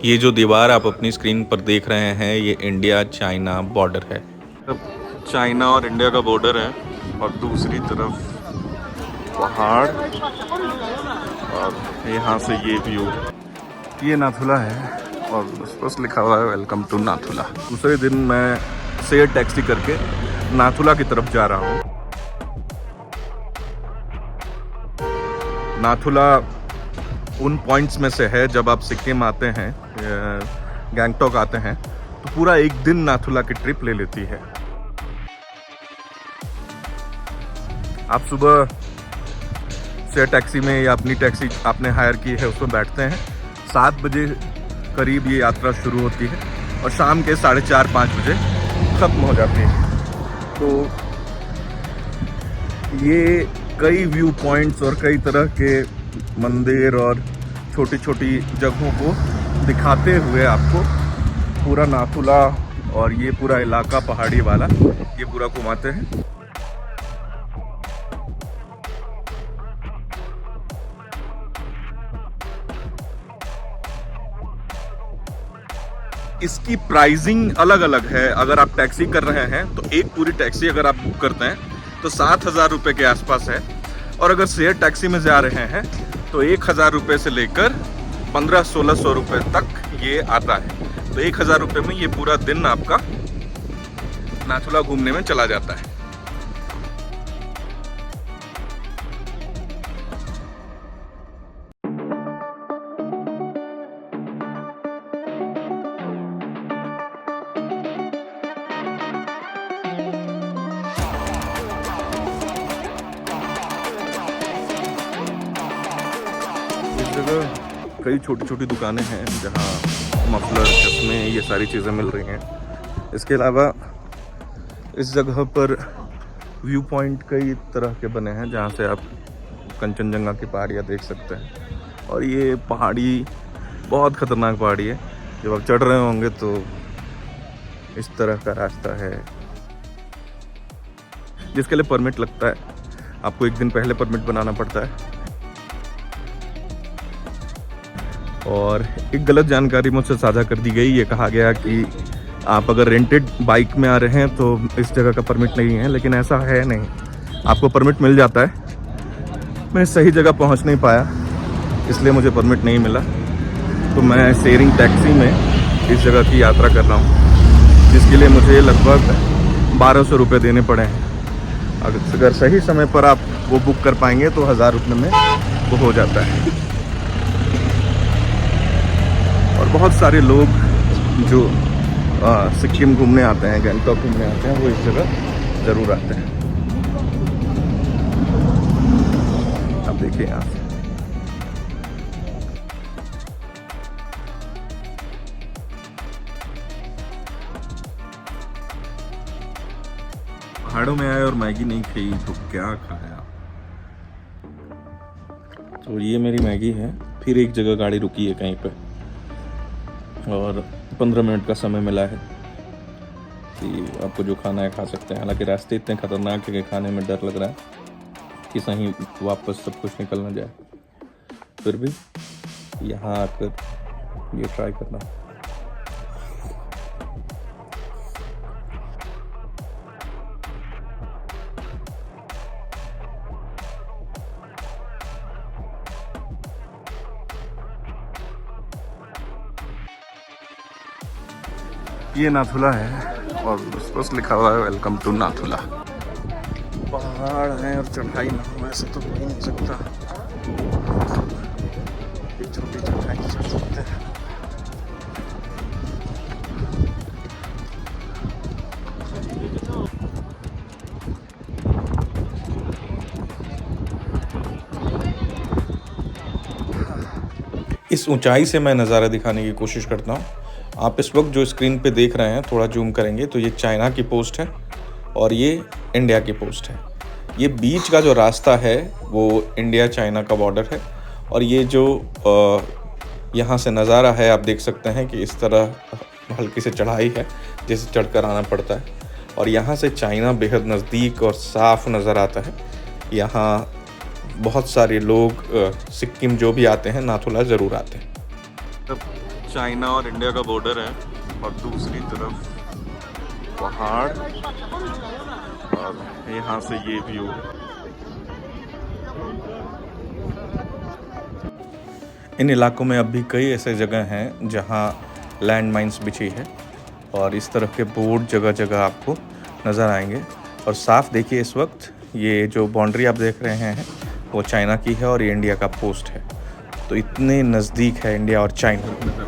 ये जो दीवार आप अपनी स्क्रीन पर देख रहे हैं ये इंडिया चाइना बॉर्डर है। चाइना और इंडिया का बॉर्डर है और दूसरी तरफ पहाड़ और यहाँ से ये व्यू। ये नाथुला है और उस पर लिखा हुआ है वेलकम टू नाथुला। दूसरे दिन मैं शेयर टैक्सी करके नाथुला की तरफ जा रहा हूँ। नाथुला उन पॉइंट्स में से है, जब आप सिक्किम आते हैं, गैंगटॉक आते हैं, तो पूरा एक दिन नाथुला की ट्रिप ले लेती है। आप सुबह शेयर टैक्सी में या अपनी टैक्सी आपने हायर की है उसमें बैठते हैं, 7 बजे करीब ये यात्रा शुरू होती है और शाम के 4:30-5 बजे ख़त्म हो जाती है। तो ये कई व्यू पॉइंट्स और कई तरह के मंदिर और छोटी छोटी जगहों को दिखाते हुए आपको पूरा नाथुला और ये पूरा इलाका पहाड़ी वाला ये पूरा घुमाते हैं। इसकी प्राइसिंग अलग अलग है। अगर आप टैक्सी कर रहे हैं तो एक पूरी टैक्सी अगर आप बुक करते हैं तो 7,000 रुपये के आसपास है, और अगर शेयर टैक्सी में जा रहे हैं तो 1,000 रुपये से लेकर 1500-1600 रुपये तक ये आता है। तो 1,000 रुपये में ये पूरा दिन आपका नाथुला घूमने में चला जाता है। जगह कई छोटी छोटी दुकानें हैं जहाँ मफलर, चश्मे, ये सारी चीज़ें मिल रही हैं। इसके अलावा इस जगह पर व्यू पॉइंट कई तरह के बने हैं जहाँ से आप कंचनजंगा की पहाड़ियाँ देख सकते हैं। और ये पहाड़ी बहुत ख़तरनाक पहाड़ी है। जब आप चढ़ रहे होंगे तो इस तरह का रास्ता है जिसके लिए परमिट लगता है। आपको एक दिन पहले परमिट बनाना पड़ता है। और एक गलत जानकारी मुझसे साझा कर दी गई। ये कहा गया कि आप अगर रेंटेड बाइक में आ रहे हैं तो इस जगह का परमिट नहीं है, लेकिन ऐसा है नहीं। आपको परमिट मिल जाता है। मैं सही जगह पहुंच नहीं पाया, इसलिए मुझे परमिट नहीं मिला। तो मैं शेयरिंग टैक्सी में इस जगह की यात्रा कर रहा हूँ, जिसके लिए मुझे लगभग 1,200 रुपये देने पड़े हैं। अगर सही समय पर आप वो बुक कर पाएंगे तो 1,000 रुपये में वो हो जाता है। और बहुत सारे लोग जो सिक्किम घूमने आते हैं, गैंगटॉक घूमने आते हैं, वो इस जगह ज़रूर आते हैं। अब देखिए यहाँ से पहाड़ों में आए और मैगी नहीं खाई तो क्या खाया। तो ये मेरी मैगी है। फिर एक जगह गाड़ी रुकी है कहीं पे और 15 मिनट का समय मिला है कि आपको जो खाना है खा सकते हैं। हालांकि रास्ते इतने खतरनाक है कि खाने में डर लग रहा है कि सही वापस सब कुछ निकल ना जाए। फिर भी यहाँ आकर ये ट्राई करना। ये नाथुला है और उस पर लिखा हुआ है वेलकम टू नाथुला। पहाड़ है और चढ़ाई ना हो ऐसे तो हो ही नहीं सकता। ये छोटी चढ़ाई चढ़ सकते हैं। इस ऊंचाई से मैं नज़ारा दिखाने की कोशिश करता हूँ। आप इस वक्त जो स्क्रीन पे देख रहे हैं, थोड़ा जूम करेंगे तो ये चाइना की पोस्ट है और ये इंडिया की पोस्ट है। ये बीच का जो रास्ता है वो इंडिया चाइना का बॉर्डर है। और ये जो यहाँ से नज़ारा है आप देख सकते हैं कि इस तरह हल्की से चढ़ाई है जिसे चढ़कर आना पड़ता है। और यहाँ से चाइना बेहद नज़दीक और साफ़ नज़र आता है। यहाँ बहुत सारे लोग सिक्किम जो भी आते हैं नाथुला ज़रूर आते हैं। चाइना और इंडिया का बॉर्डर है और दूसरी तरफ पहाड़ और यहाँ से ये व्यू। इन इलाकों में अब भी कई ऐसे जगह हैं जहाँ लैंड माइंस बिछी है और इस तरह के बोर्ड जगह जगह आपको नज़र आएंगे। और साफ देखिए इस वक्त ये जो बाउंड्री आप देख रहे हैं वो चाइना की है और ये इंडिया का पोस्ट है। तो इतने नज़दीक है इंडिया और चाइना,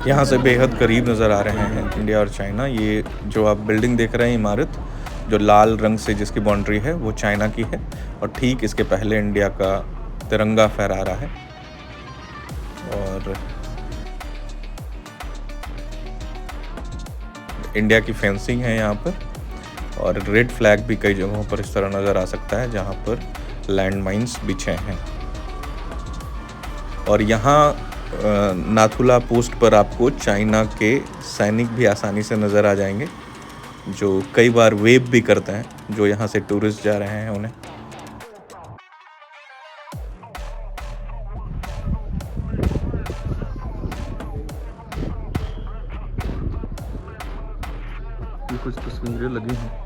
यहाँ से बेहद करीब नज़र आ रहे हैं इंडिया और चाइना। ये जो आप बिल्डिंग देख रहे हैं, इमारत जो लाल रंग से जिसकी बाउंड्री है वो चाइना की है और ठीक इसके पहले इंडिया का तिरंगा फहरा रहा है। और इंडिया की फेंसिंग है यहाँ पर और रेड फ्लैग भी कई जगहों पर इस तरह नज़र आ सकता है जहाँ पर लैंड माइंस बिछे हैं। और यहाँ नाथुला पोस्ट पर आपको चाइना के सैनिक भी आसानी से नज़र आ जाएंगे जो कई बार वेव भी करते हैं, जो यहाँ से टूरिस्ट जा रहे हैं उन्हें। ये कुछ तस्वीरें लगी हैं।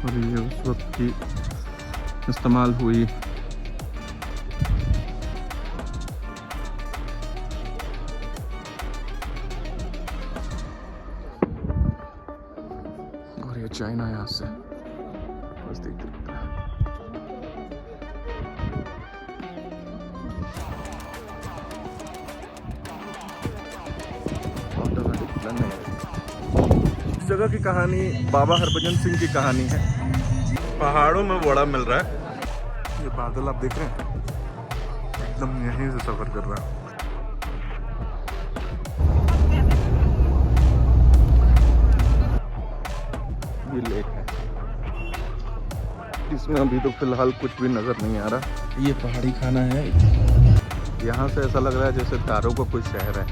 और ये उस वक्त की इस्तेमाल हुई और ये चाइना यहाँ से बस देखते रहता है। इस जगह की कहानी बाबा हरभजन सिंह की कहानी है। पहाड़ों में वड़ा मिल रहा है। ये बादल आप देख रहे हैं, एकदम यहीं से सफर कर रहा है। ये लेक है, इसमें अभी तो फिलहाल कुछ भी नजर नहीं आ रहा। ये पहाड़ी खाना है, यहाँ से ऐसा लग रहा है जैसे तारों का कोई शहर है।